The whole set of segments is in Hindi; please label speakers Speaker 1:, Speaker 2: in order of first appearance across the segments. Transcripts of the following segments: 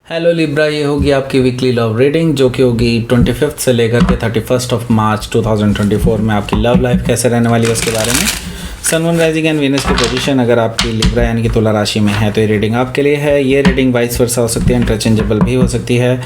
Speaker 1: हेलो लिब्रा, ये होगी आपकी वीकली लव रीडिंग जो कि होगी 25 से लेकर के 31 मार्च 2024 में आपकी लव लाइफ कैसे रहने वाली है उसके बारे में। Sun moon rising and Venus की पोजीशन अगर आपकी लिब्रा यानी कि तुला राशि में है तो ये रीडिंग आपके लिए है। ये रीडिंग वाइस वर्सा हो सकती है, इंटरचेंजेबल भी हो सकती है,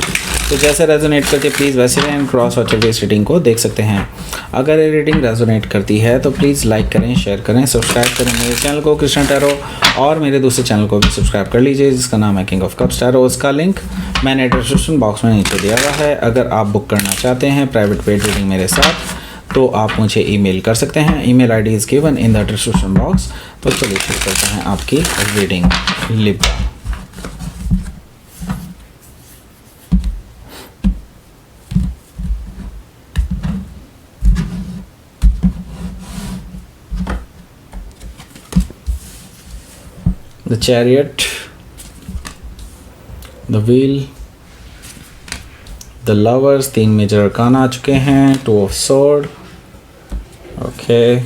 Speaker 1: तो जैसे रेजोनेट करती है प्लीज़ वैसे एंड क्रॉस वॉच करके इस रीडिंग को देख सकते हैं। अगर ये रीडिंग रेजोनेट करती है तो प्लीज़ लाइक करें, शेयर करें, सब्सक्राइब करें मेरे चैनल को कृष्णा टैरो, और मेरे दूसरे चैनल को भी सब्सक्राइब कर लीजिए जिसका नाम है किंग ऑफ कप्स टैरो। उसका लिंक मैंने डिस्क्रिप्शन बॉक्स में नीचे दिया हुआ है। अगर आप बुक करना चाहते हैं प्राइवेट पेड रीडिंग मेरे साथ तो आप मुझे ईमेल कर सकते हैं। Email ID is given in the description box. तो चलिए शुरू करते हैं आपकी reading Libra. The Chariot, the Wheel, the Lovers, 3 major arcana आ चुके हैं। 2 of Sword, okay,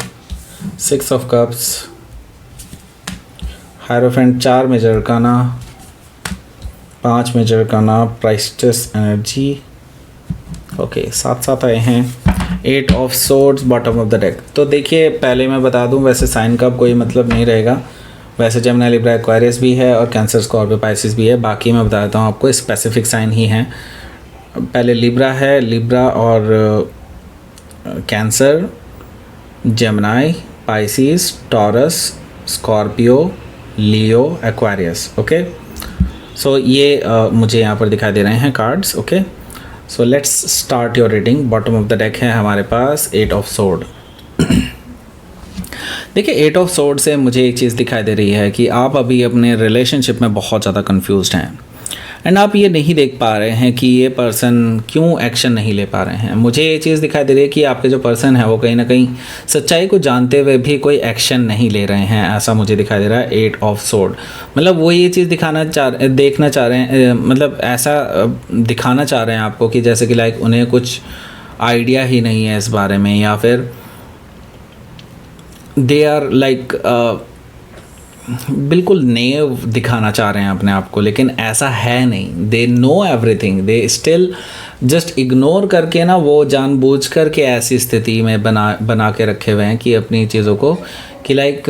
Speaker 1: 6 of Cups, hierophant, 4 major arcana, 5 major arcana, priestess energy, okay, साथ आए हैं। 8 of Swords, bottom of the deck. तो देखिए पहले मैं बता दूं, वैसे साइन का कोई मतलब नहीं रहेगा। वैसे जेमिनी, लिब्रा, एक्वेरियस भी है और कैंसर, स्कॉर्पियो, पाइसिस भी है। बाकी मैं बता देता हूँ आपको स्पेसिफिक साइन ही हैं। पहले लिब्रा है, लिब्रा और Cancer, Gemini, Pisces, Taurus, Scorpio, Leo, Aquarius. Okay, so ये मुझे यहाँ पर दिखाई दे रहे हैं cards. Okay, so let's start your reading. Bottom of the deck है हमारे पास 8 ऑफ सोर्ड। देखिए 8 ऑफ सोर्ड से मुझे एक चीज़ दिखाई दे रही है कि आप अभी अपने रिलेशनशिप में बहुत ज़्यादा कंफ्यूज्ड हैं एंड आप ये नहीं देख पा रहे हैं कि ये पर्सन क्यों एक्शन नहीं ले पा रहे हैं। मुझे ये चीज़ दिखाई दे रही है कि आपके जो पर्सन है वो कहीं ना कहीं सच्चाई को जानते हुए भी कोई एक्शन नहीं ले रहे हैं, ऐसा मुझे दिखाई दे रहा है। 8 ऑफ सोर्ड मतलब वो ये चीज़ देखना चाह रहे हैं, मतलब ऐसा दिखाना चाह रहे हैं आपको कि जैसे कि लाइक उन्हें कुछ आइडिया ही नहीं है इस बारे में, या फिर दे आर लाइक बिल्कुल नेव दिखाना चाह रहे हैं अपने आप को, लेकिन ऐसा है नहीं। They know everything, they still just ignore करके ना वो जानबूझ कर के ऐसी स्थिति में बना के रखे हुए हैं कि अपनी चीज़ों को कि लाइक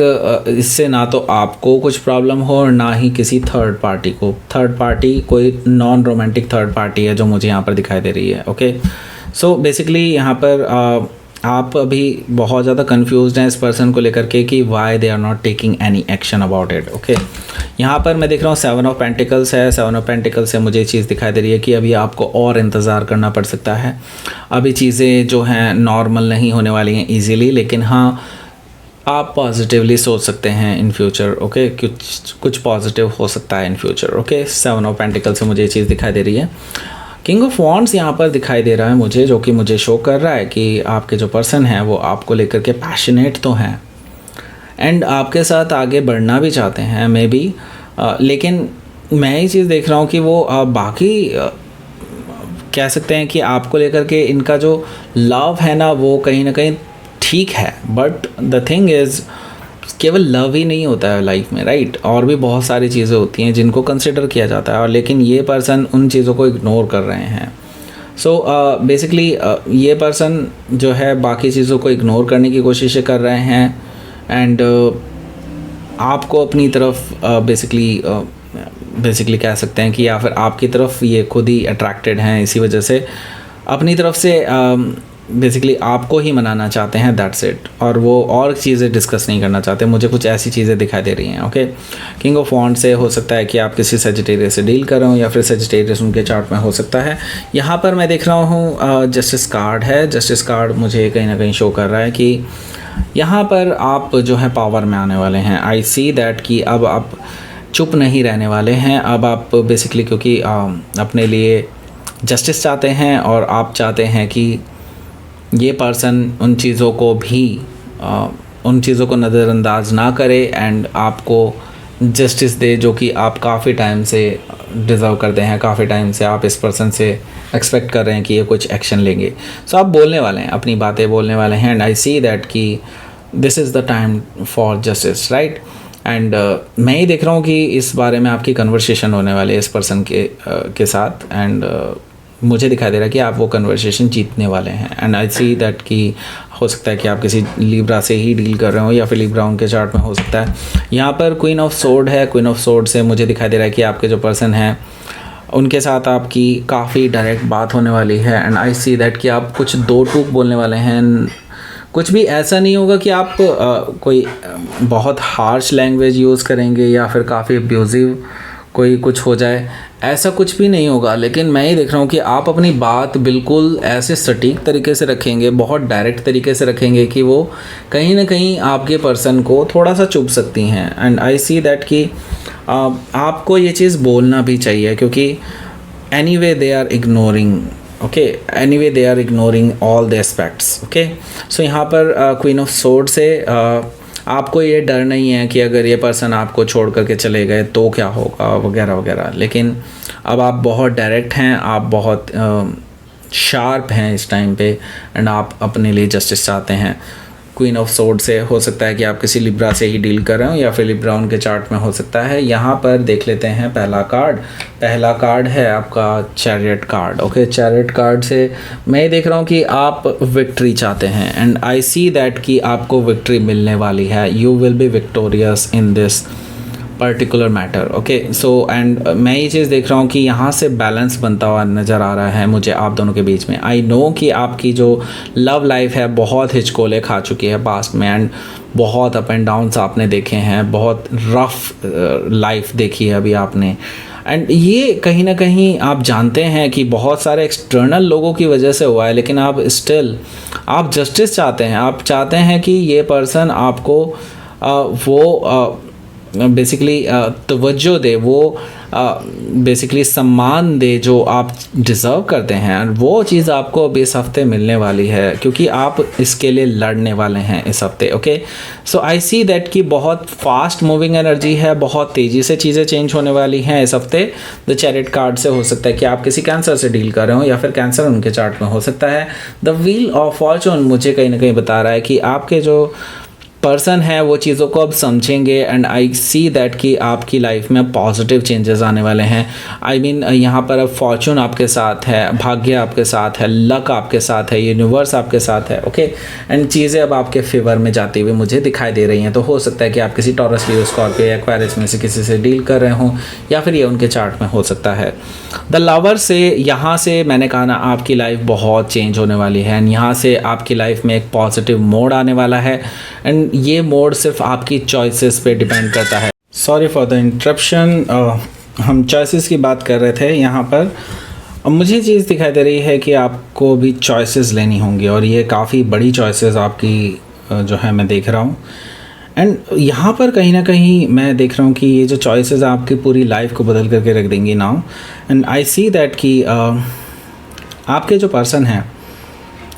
Speaker 1: इससे ना तो आपको कुछ प्रॉब्लम हो और ना ही किसी थर्ड पार्टी को। थर्ड पार्टी कोई नॉन रोमांटिक थर्ड पार्टी है जो मुझे यहाँ पर दिखाई दे रही है। ओके, सो बेसिकली यहाँ पर आप अभी बहुत ज़्यादा कंफ्यूज्ड हैं इस पर्सन को लेकर के कि why they are not taking any action about it. Okay, यहाँ पर मैं देख रहा हूँ 7 ऑफ पेंटिकल्स है। 7 ऑफ पेंटिकल्स से मुझे चीज़ दिखाई दे रही है कि अभी आपको और इंतज़ार करना पड़ सकता है। अभी चीज़ें जो हैं नॉर्मल नहीं होने वाली हैं ईजीली, लेकिन हाँ आप पॉजिटिवली सोच सकते हैं इन फ्यूचर। ओके, कुछ पॉजिटिव हो सकता है in future. Okay, 7 of pentacles से मुझे ये चीज़ दिखाई दे रही है। किंग ऑफ वॉन्ड्स यहाँ पर दिखाई दे रहा है मुझे, जो कि मुझे शो कर रहा है कि आपके जो पर्सन है वो आपको लेकर के पैशनेट तो हैं एंड आपके साथ आगे बढ़ना भी चाहते हैं मे बी, लेकिन मैं ये चीज़ देख रहा हूँ कि वो बाकी कह सकते हैं कि आपको लेकर के इनका जो लव है ना वो कहीं ना कहीं ठीक है, बट द थिंग इज़ केवल लव ही नहीं होता है लाइफ में, राइट? और भी बहुत सारी चीज़ें होती हैं जिनको कंसिडर किया जाता है, और लेकिन ये पर्सन उन चीज़ों को इग्नोर कर रहे हैं। सो बेसिकली ये पर्सन जो है बाकी चीज़ों को इग्नोर करने की कोशिशें कर रहे हैं एंड आपको अपनी तरफ बेसिकली कह सकते हैं कि या फिर आपकी तरफ ये खुद ही अट्रैक्टेड हैं, इसी वजह से अपनी तरफ से बेसिकली आपको ही मनाना चाहते हैं, दैट्स इट। और वो और चीज़ें डिस्कस नहीं करना चाहते। मुझे कुछ ऐसी चीज़ें दिखाई दे रही हैं। ओके, किंग ऑफ वॉन्ड से हो सकता है कि आप किसी सेजिटेरियस से डील कर रहे हो या फिर सेजिटेरियस उनके चार्ट में हो सकता है। यहाँ पर मैं देख रहा हूँ जस्टिस कार्ड है। जस्टिस कार्ड मुझे कहीं ना कहीं शो कर रहा है कि यहाँ पर आप जो है पावर में आने वाले हैं। आई सी दैट कि अब आप चुप नहीं रहने वाले हैं। अब आप बेसिकली क्योंकि अपने लिए जस्टिस चाहते हैं और आप चाहते हैं कि ये पर्सन उन चीज़ों को भी उन चीज़ों को नज़रअंदाज ना करे एंड आपको जस्टिस दे, जो कि आप काफ़ी टाइम से डिज़र्व करते हैं। काफ़ी टाइम से आप इस पर्सन से एक्सपेक्ट कर रहे हैं कि ये कुछ एक्शन लेंगे। सो आप बोलने वाले हैं, अपनी बातें बोलने वाले हैं एंड आई सी दैट कि this is the time for justice, right? And मैं ही देख रहा हूँ कि इस बारे में आपकी कन्वर्सेशन होने वाली है इस पर्सन के साथ, एंड मुझे दिखाई दे रहा है कि आप वो कन्वर्सेशन जीतने वाले हैं। एंड आई सी दैट कि हो सकता है कि आप किसी लिब्रा से ही डील कर रहे हो, या फिर लिब्रा उनके चार्ट में हो सकता है। यहाँ पर क्वीन ऑफ सोर्ड है। क्वीन ऑफ सोर्ड से मुझे दिखाई दे रहा है कि आपके जो पर्सन हैं उनके साथ आपकी काफ़ी डायरेक्ट बात होने वाली है। एंड आई सी दैट कि आप कुछ दो टूक बोलने वाले हैं। कुछ भी ऐसा नहीं होगा कि आप कोई बहुत हार्श लैंग्वेज यूज़ करेंगे या फिर काफ़ी अब्यूज़िव कोई कुछ हो जाए, ऐसा कुछ भी नहीं होगा। लेकिन मैं ये देख रहा हूँ कि आप अपनी बात बिल्कुल ऐसे सटीक तरीके से रखेंगे, बहुत डायरेक्ट तरीके से रखेंगे कि वो कहीं ना कहीं आपके पर्सन को थोड़ा सा चुभ सकती हैं। एंड आई सी दैट कि आपको ये चीज़ बोलना भी चाहिए, क्योंकि anyway they are ignoring, okay, anyway they are ignoring all the aspects, okay. So यहाँ पर क्वीन ऑफ सोर्ड से आपको ये डर नहीं है कि अगर ये पर्सन आपको छोड़ करके चले गए तो क्या होगा वगैरह वगैरह। लेकिन अब आप बहुत डायरेक्ट हैं, आप बहुत शार्प हैं इस टाइम पे, एंड आप अपने लिए जस्टिस चाहते हैं। क्वीन ऑफ सोर्ड से हो सकता है कि आप किसी लिब्रा से ही डील कर रहे हो, या फिर लिब्रा उनके चार्ट में हो सकता है। यहाँ पर देख लेते हैं पहला कार्ड। पहला कार्ड है आपका chariot card, okay. Chariot card से मैं देख रहा हूँ कि आप विक्ट्री चाहते हैं, एंड आई सी दैट कि आपको विक्ट्री मिलने वाली है। You will be victorious in this particular matter, okay. So and मैं ये चीज़ देख रहा हूँ कि यहाँ से बैलेंस बनता हुआ नज़र आ रहा है मुझे आप दोनों के बीच में। आई नो कि आपकी जो लव लाइफ है बहुत हिचकोले खा चुकी है पास्ट में, एंड बहुत अप एंड डाउन्स आपने देखे हैं, बहुत रफ लाइफ देखी है अभी आपने। एंड ये कहीं ना कहीं आप जानते हैं कि बहुत सारे एक्सटर्नल लोगों की वजह से हुआ है, लेकिन आप स्टिल आप जस्टिस चाहते हैं। आप चाहते हैं कि ये पर्सन आपको वो बेसिकली तवज्जो दे, वो बेसिकली सम्मान दे जो आप डिज़र्व करते हैं। और वो चीज़ आपको अब इस हफ्ते मिलने वाली है, क्योंकि आप इसके लिए लड़ने वाले हैं इस हफ्ते, okay. So I see that कि बहुत फास्ट मूविंग एनर्जी है, बहुत तेज़ी से चीज़ें चेंज होने वाली हैं इस हफ्ते। द चैरियट कार्ड से हो सकता है कि आप किसी कैंसर से डील कर रहे हो, या फिर कैंसर उनके चार्ट में हो सकता है। द व्हील ऑफ फॉर्चून मुझे कहीं ना कहीं बता रहा है कि आपके जो पर्सन है वो चीज़ों को अब समझेंगे, एंड आई सी दैट कि आपकी लाइफ में पॉजिटिव चेंजेस आने वाले हैं। आई मीन यहाँ पर अब फॉर्चून आपके साथ है, भाग्य आपके साथ है, लक आपके साथ है, यूनिवर्स आपके साथ है, ओके। एंड चीज़ें अब आपके फेवर में जाती हुई मुझे दिखाई दे रही हैं। तो हो सकता है कि आप किसी टॉरस, लियो, स्कॉर्पियो या एक्वेरियस में से किसी से डील कर रहे हों, या फिर ये उनके चार्ट में हो सकता है। द लवर से यहाँ से मैंने कहा ना, आपकी लाइफ बहुत चेंज होने वाली है, एंड यहाँ से आपकी लाइफ में एक पॉजिटिव मोड आने वाला है, एंड ये मोड सिर्फ आपकी चॉइसेस पे डिपेंड करता है। सॉरी फॉर द इंटरप्शन, हम चॉइसेस की बात कर रहे थे यहाँ पर। अब मुझे चीज़ दिखाई दे रही है कि आपको भी चॉइसेस लेनी होंगी, और ये काफ़ी बड़ी चॉइसेस आपकी जो है मैं देख रहा हूँ। एंड यहाँ पर कहीं ना कहीं मैं देख रहा हूँ कि ये जो चॉइसेस आपकी पूरी लाइफ को बदल करके रख देंगी now. And I see that कि आपके जो पर्सन हैं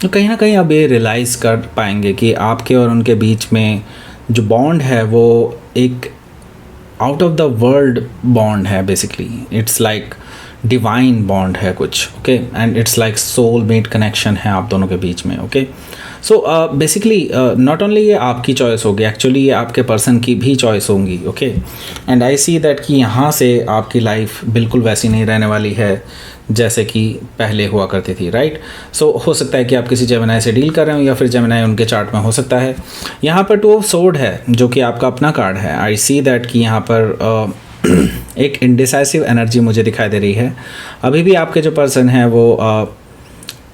Speaker 1: तो कहीं ना कहीं अब ये रियलाइज़ कर पाएंगे कि आपके और उनके बीच में जो बॉन्ड है वो एक out of the world bond है। Basically it's like divine bond है कुछ, okay. And it's like soul mate connection है आप दोनों के बीच में, okay. So basically not only ये आपकी चॉइस होगी, एक्चुअली ये आपके पर्सन की भी चॉइस होंगी, okay. And I see that कि यहाँ से आपकी लाइफ बिल्कुल वैसी नहीं रहने वाली है जैसे कि पहले हुआ करती थी, राइट। सो हो सकता है कि आप किसी जेमिनाई से डील कर रहे हो, या फिर जेमिनाई उनके चार्ट में हो सकता है। यहाँ पर टू ऑफ सोर्ड है जो कि आपका अपना कार्ड है। आई सी दैट कि यहाँ पर एक इंडिसाइसिव एनर्जी मुझे दिखाई दे रही है। अभी भी आपके जो पर्सन हैं वो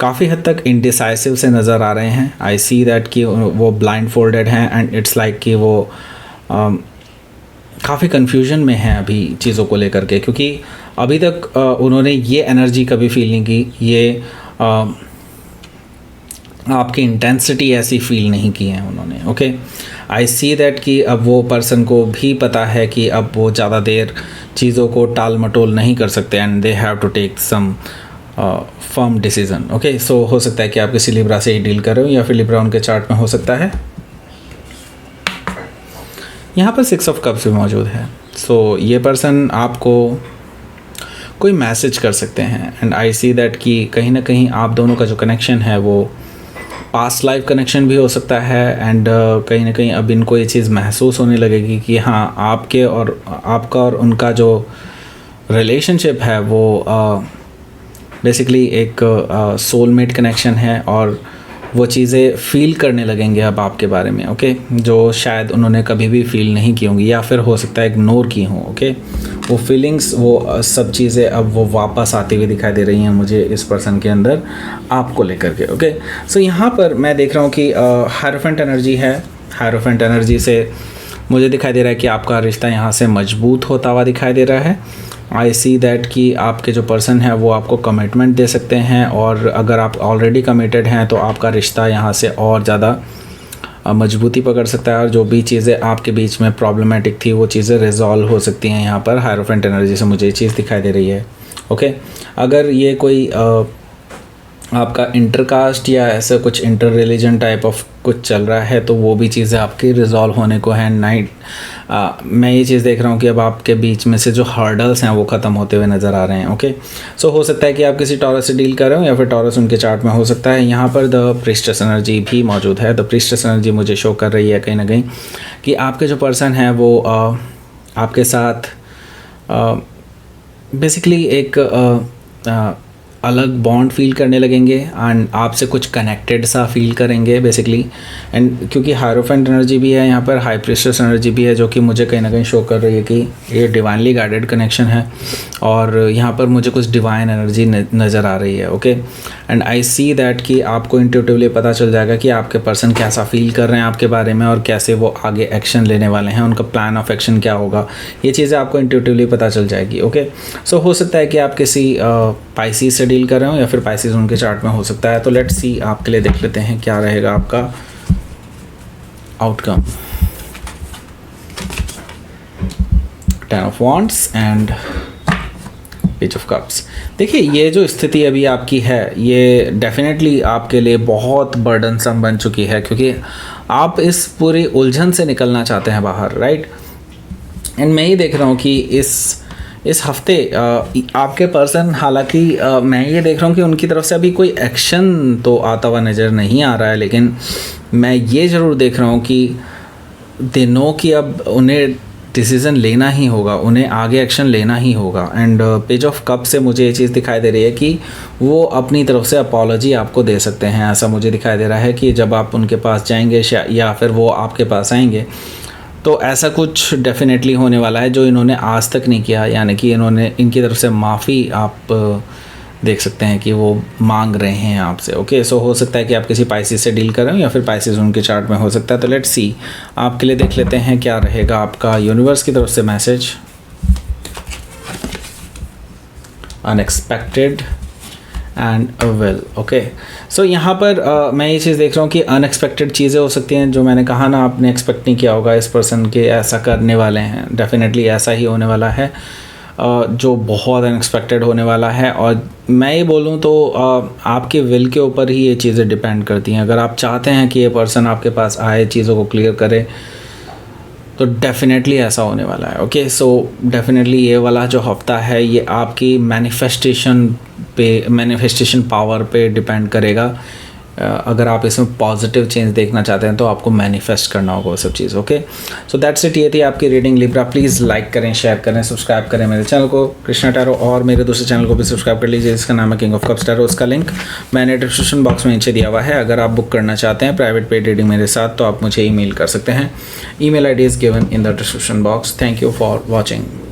Speaker 1: काफ़ी हद तक इंडिसाइसिव से नज़र आ रहे हैं। आई सी दैट कि वो ब्लाइंड फोल्डेड हैं, एंड इट्स लाइक कि वो काफ़ी कन्फ्यूजन में हैं अभी चीज़ों को लेकर के, क्योंकि अभी तक उन्होंने ये एनर्जी कभी फील नहीं की, ये आपकी इंटेंसिटी ऐसी फील नहीं की है उन्होंने, ओके। आई सी दैट कि अब वो पर्सन को भी पता है कि अब वो ज़्यादा देर चीज़ों को टाल मटोल नहीं कर सकते, and they have to take some firm decision, okay. So हो सकता है कि आप किसी लिब्रा से ही डील कर रहे हो, या फिर लिब्रा उनके चार्ट में हो सकता है। यहाँ पर 6 ऑफ कप्स भी मौजूद है। सो ये पर्सन आपको कोई मैसेज कर सकते हैं, एंड आई सी दैट कि कहीं ना कहीं आप दोनों का जो कनेक्शन है वो पास्ट लाइफ कनेक्शन भी हो सकता है एंड कहीं ना कहीं अब इनको ये चीज़ महसूस होने लगेगी कि हाँ आपका और उनका जो रिलेशनशिप है वो बेसिकली एक सोलमेट कनेक्शन है और वो चीज़ें फ़ील करने लगेंगे अब आपके बारे में, ओके, जो शायद उन्होंने कभी भी फ़ील नहीं की होंगी या फिर हो सकता है इग्नोर की हों, ओके। वो फीलिंग्स, वो सब चीज़ें अब वो वापस आती हुई दिखाई दे रही हैं मुझे इस पर्सन के अंदर आपको लेकर के, ओके। सो यहाँ पर मैं देख रहा हूँ कि हायरोफेंट एनर्जी है। हायरोफेंट एनर्जी से मुझे दिखाई दे रहा है कि आपका रिश्ता यहाँ से मजबूत होता हुआ दिखाई दे रहा है। आई सी दैट कि आपके जो पर्सन है वो आपको कमिटमेंट दे सकते हैं और अगर आप ऑलरेडी कमिटेड हैं तो आपका रिश्ता यहाँ से और ज़्यादा मजबूती पकड़ सकता है और जो भी चीज़ें आपके बीच में प्रॉब्लमेटिक थी वो चीज़ें रिजॉल्व हो सकती हैं। यहाँ पर हायरोफेंट एनर्जी से मुझे ये चीज़ दिखाई दे रही है, ओके। अगर ये कोई आपका इंटरकास्ट या ऐसा कुछ इंटर रिलीजन टाइप ऑफ कुछ चल रहा है तो वो भी चीज़ें आपकी रिजॉल्व होने को है। मैं ये चीज़ देख रहा हूँ कि अब आपके बीच में से जो हर्डल्स हैं वो ख़त्म होते हुए नज़र आ रहे हैं, ओके। सो हो सकता है कि आप किसी टॉरस से डील कर रहे हो या फिर टॉरस उनके चार्ट में हो सकता है। यहाँ पर द प्रीस्टेस एनर्जी भी मौजूद है। द प्रीस्टेस एनर्जी मुझे शो कर रही है कहीं ना कहीं कि आपके जो पर्सन है वो आपके साथ बेसिकली एक अलग बॉन्ड फील करने लगेंगे एंड आपसे कुछ कनेक्टेड सा फील करेंगे बेसिकली। एंड क्योंकि हायरोफेंट एनर्जी भी है यहाँ पर, हाई प्रीस्टेस एनर्जी भी है, जो कि मुझे कहीं ना कहीं शो कर रही है कि ये डिवाइनली गाइडेड कनेक्शन है और यहाँ पर मुझे कुछ डिवाइन एनर्जी नज़र आ रही है, okay. And I see that कि आपको इंट्यूटिवली पता चल जाएगा कि आपके पर्सन कैसा फील कर रहे हैं आपके बारे में और कैसे वो आगे एक्शन लेने वाले हैं, उनका प्लान ऑफ एक्शन क्या होगा, ये चीज़ें आपको इंट्यूटिवली पता चल जाएगी, ओके। सो हो सकता है कि आप किसी पाइसीज से डील कर रहे हो या फिर पाइसीज उनके चार्ट में हो सकता है। तो लेट्स सी, आपके लिए देख लेते हैं क्या रहेगा आपका outcome. 10 of wands and page of cups. देखिए ये जो स्थिति अभी आपकी है ये डेफिनेटली आपके लिए बहुत बर्डनसम बन चुकी है क्योंकि आप इस पूरी उलझन से निकलना चाहते हैं बाहर, राइट। एंड मैं ये देख रहा हूँ कि इस हफ्ते आपके पर्सन, हालांकि मैं ये देख रहा हूँ कि उनकी तरफ से अभी कोई एक्शन तो आता हुआ नज़र नहीं आ रहा है, लेकिन मैं ये ज़रूर देख रहा हूँ कि दे नो कि अब उन्हें डिसीज़न लेना ही होगा, उन्हें आगे एक्शन लेना ही होगा। एंड पेज ऑफ कप से मुझे ये चीज़ दिखाई दे रही है कि वो अपनी तरफ से अपॉलॉजी आपको दे सकते हैं। ऐसा मुझे दिखाई दे रहा है कि जब आप उनके पास जाएंगे या फिर वो आपके पास आएंगे तो ऐसा कुछ डेफिनेटली होने वाला है जो इन्होंने आज तक नहीं किया, यानी कि इनकी तरफ से माफ़ी आप देख सकते हैं कि वो मांग रहे हैं आपसे, ओके। सो हो सकता है कि आप किसी पाइसिस से डील कर रहे हो या फिर पाइसिस उनके चार्ट में हो सकता है। तो लेट्स सी, आपके लिए देख लेते हैं क्या रहेगा आपका यूनिवर्स की तरफ से message. Unexpected and well, okay. So यहाँ पर मैं ये चीज़ देख रहा हूँ कि अनएक्सपेक्टेड चीज़ें हो सकती हैं, जो मैंने कहा ना आपने एक्सपेक्ट नहीं किया होगा इस पर्सन के ऐसा करने वाले हैं। डेफिनेटली ऐसा ही होने वाला है जो बहुत अनएक्सपेक्टेड होने वाला है। और मैं ये बोलूँ तो आपके विल के ऊपर ही ये चीज़ें डिपेंड करती हैं। अगर आप चाहते हैं कि ये पर्सन आपके पास आए, चीज़ों को क्लियर करे, तो डेफिनेटली ऐसा होने वाला है, ओके। सो डेफिनेटली ये वाला जो हफ्ता है ये आपकी मैनिफेस्टेशन पावर पे डिपेंड करेगा। अगर आप इसमें पॉजिटिव चेंज देखना चाहते हैं तो आपको मैनिफेस्ट करना होगा वो सब चीज़, ओके। सो दैट्स इट, ये थी आपकी रीडिंग लिब्रा। प्लीज़ लाइक करें, शेयर करें, सब्सक्राइब करें मेरे चैनल को कृष्णा टैरो, और मेरे दूसरे चैनल को भी सब्सक्राइब कर लीजिए जिसका नाम है किंग ऑफ कप्स टैरो। उसका लिंक मैंने डिस्क्रिप्शन बॉक्स में नीचे दिया हुआ है। अगर आप बुक करना चाहते हैं प्राइवेट पेड रीडिंग मेरे साथ तो आप मुझे ईमेल कर सकते हैं। Email ID is given in the description box. Thank you for watching.